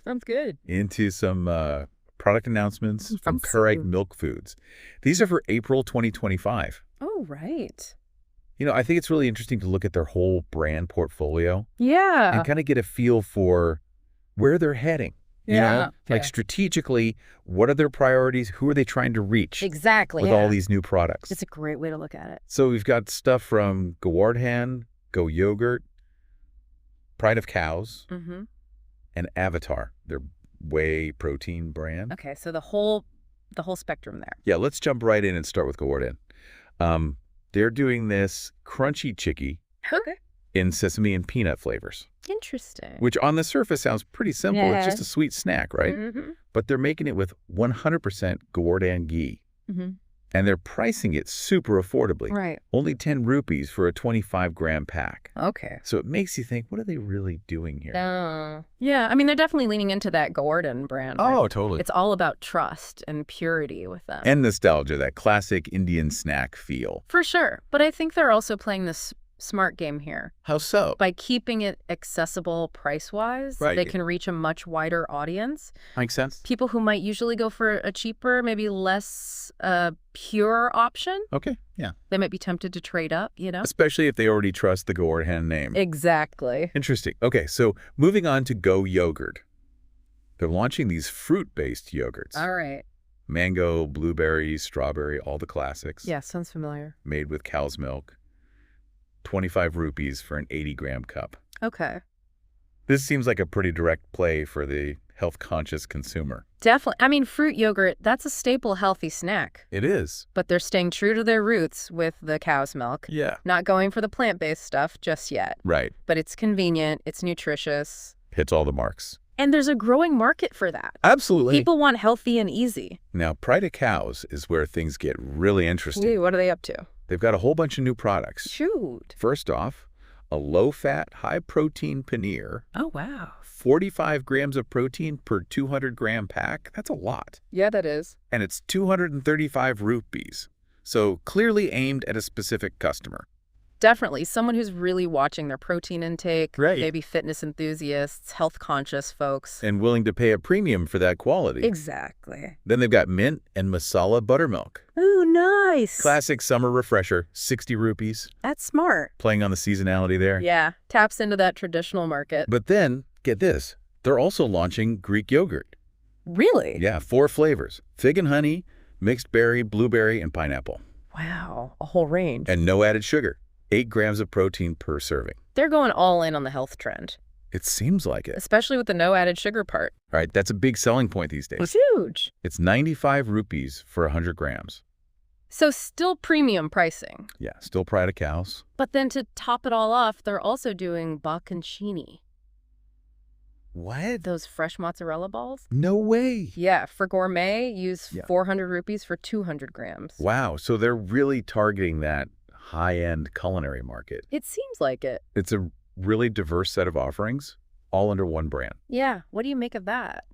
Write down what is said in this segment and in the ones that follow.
Sounds good. into some product announcements from Let's Keurig see. Milk Foods. These are for April 2025. Oh, right. I think it's really interesting to look at their whole brand portfolio Yeah. and kind of get a feel for where they're heading. Yeah. Like Okay. strategically, what are their priorities? Who are they trying to reach Exactly. with all these new products? It's a great way to look at it. So we've got stuff from Gowardhan, Go Yogurt, Pride of Cows, Mm-hmm. and Avatar, their whey protein brand. Okay, so the whole spectrum there. Yeah, let's jump right in and start with Gowardhan. They're doing this crunchy chicky Okay. in sesame and peanut flavors, Interesting. which on the surface sounds pretty simple. It's just Yeah. a sweet snack, right? Mm-hmm. But they're making it with 100% Gowardhan ghee, Mm-hmm. and they're pricing it super affordably. Right. Only 10 rupees for a 25-gram pack. Okay. So it makes you think, what are they really doing here? Yeah, I mean, they're definitely leaning into that Gordon brand. right? Oh, totally. It's all about trust and purity with them. And nostalgia, that classic Indian snack feel. For sure. But I think they're also playing this smart game here. How so? By keeping it accessible price-wise, Right. they can reach a much wider audience. Makes sense? People who might usually go for a cheaper, maybe less pure option, Okay, yeah. they might be tempted to trade up, Especially if they already trust the Gowardhan name. Exactly. Interesting. Okay, so moving on to Go Yogurt. They're launching these fruit-based yogurts. All right. Mango, blueberry, strawberry, all the classics. Yeah, sounds familiar. Made with cow's milk. 25 rupees for an 80-gram cup. Okay. This seems like a pretty direct play for the health-conscious consumer. Definitely. I mean, fruit yogurt, that's a staple healthy snack. It is. But they're staying true to their roots with the cow's milk. Yeah. Not going for the plant-based stuff just yet. Right. But it's convenient, it's nutritious, Hits all the marks. and there's a growing market for that. Absolutely. People want healthy and easy. Now, Pride of Cows is where things get really interesting. Ooh, what are they up to? They've got a whole bunch of new products. Shoot. First off, a low-fat, high-protein paneer. Oh, wow. 45 grams of protein per 200-gram pack. That's a lot. Yeah, that is. And it's 235 rupees. So clearly aimed at a specific customer. Definitely. Someone who's really watching their protein intake, Right. maybe fitness enthusiasts, health-conscious folks. And willing to pay a premium for that quality. Exactly. Then they've got mint and masala buttermilk. Ooh, nice. Classic summer refresher, 60 rupees. That's smart. Playing on the seasonality there. Yeah, taps into that traditional market. But then, get this, they're also launching Greek yogurt. Really? Yeah, 4 flavors. Fig and honey, mixed berry, blueberry, and pineapple. Wow, a whole range. And no added sugar. 8 grams of protein per serving. They're going all in on the health trend, It seems like it. especially with the no added sugar part. All right, that's a big selling point these days. It's huge. It's 95 rupees for 100 grams. So still premium pricing. Yeah, still Pride of Cows. But then to top it all off, they're also doing bocconcini, What? those fresh mozzarella balls. No way. Yeah, for gourmet, use Yeah. 400 rupees for 200 grams. Wow, so they're really targeting that high-end culinary market. It seems like it. It's a really diverse set of offerings, all under one brand. Yeah, what do you make of that?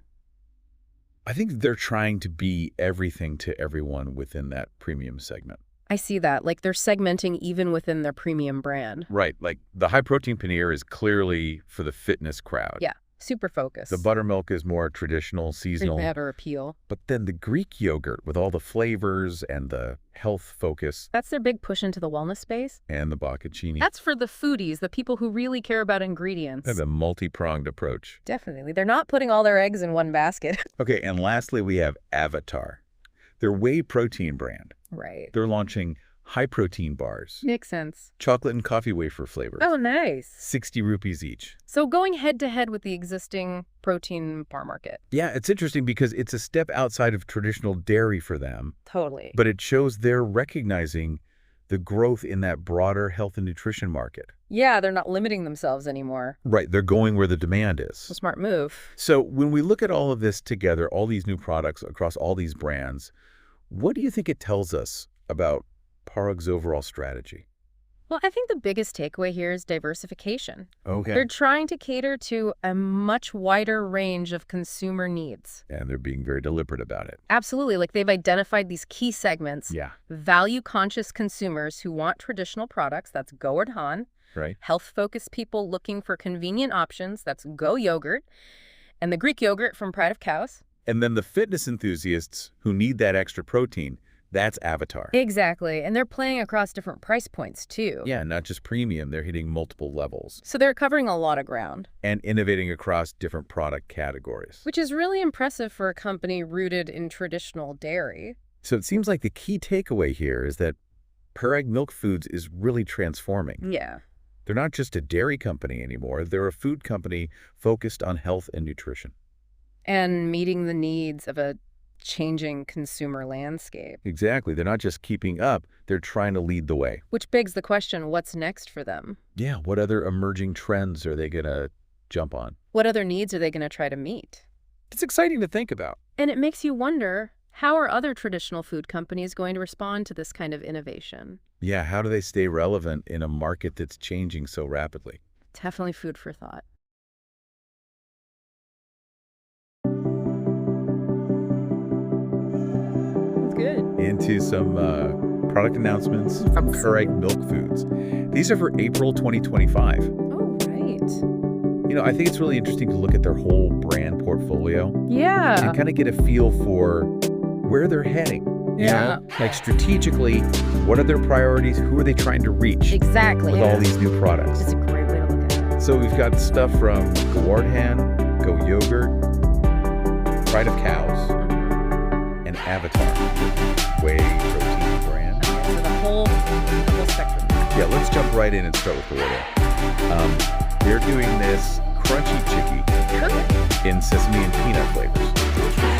I think they're trying to be everything to everyone within that premium segment. I see that. Like they're segmenting even within their premium brand. Right, like the high-protein paneer is clearly for the fitness crowd. Yeah, super focused. The buttermilk is more traditional, seasonal. Better appeal. But then the Greek yogurt with all the flavors and the health focus That's their big push into the wellness space. and the bocconcini. That's for the foodies, the people who really care about ingredients. Kind of a multi-pronged approach. Definitely. They're not putting all their eggs in one basket. Okay, and lastly, we have Avatar. Their whey protein brand. Right. They're launching high-protein bars, Makes sense. chocolate and coffee wafer flavors. Oh, nice. 60 rupees each. So going head-to-head with the existing protein bar market. Yeah, it's interesting because it's a step outside of traditional dairy for them, Totally. but it shows they're recognizing the growth in that broader health and nutrition market. Yeah, they're not limiting themselves anymore. Right, they're going where the demand It's a is. smart move. So when we look at all of this together, all these new products across all these brands, what do you think it tells us about Parag's overall strategy? Well, I think the biggest takeaway here is diversification. Okay. They're trying to cater to a much wider range of consumer needs. And they're being very deliberate about it. Absolutely. Like they've identified these key segments. Yeah. Value-conscious consumers who want traditional products, that's Gowardhan. Right. Health-focused people looking for convenient options, that's Go Yogurt. And the Greek yogurt from Pride of Cows. And then the fitness enthusiasts who need that extra protein, that's Avatar. Exactly. And they're playing across different price points, too. Yeah, not just premium, they're hitting multiple levels. So they're covering a lot of ground. And innovating across different product categories. Which is really impressive for a company rooted in traditional dairy. So it seems like the key takeaway here is that Keurig Milk Foods is really transforming. Yeah. They're not just a dairy company anymore. They're a food company focused on health and nutrition. And meeting the needs of a changing consumer landscape. Exactly. They're not just keeping up. They're trying to lead the way. Which begs the question, what's next for them? Yeah. What other emerging trends are they going to jump on? What other needs are they going to try to meet? It's exciting to think about. And it makes you wonder, how are other traditional food companies going to respond to this kind of innovation? Yeah. How do they stay relevant in a market that's changing so rapidly? Definitely food for thought. That's good. Into some product announcements from Keurig Milk Foods. These are for April 2025. Oh, right. You know, I think it's really interesting to look at their whole brand portfolio Yeah. and kind of get a feel for where they're heading. You Yeah. know? Like strategically, what are their priorities? Who are they trying to reach Exactly. with yeah. all these new products? It's a great way to look at it. So we've got stuff from Gowardhan, Go Yogurt, Pride of Cows, and Avatar, whey protein brand. Okay, so the whole spectrum. Yeah, let's jump right in and start with Gowardhan. They're doing this crunchy chicky Good. in sesame and peanut flavors.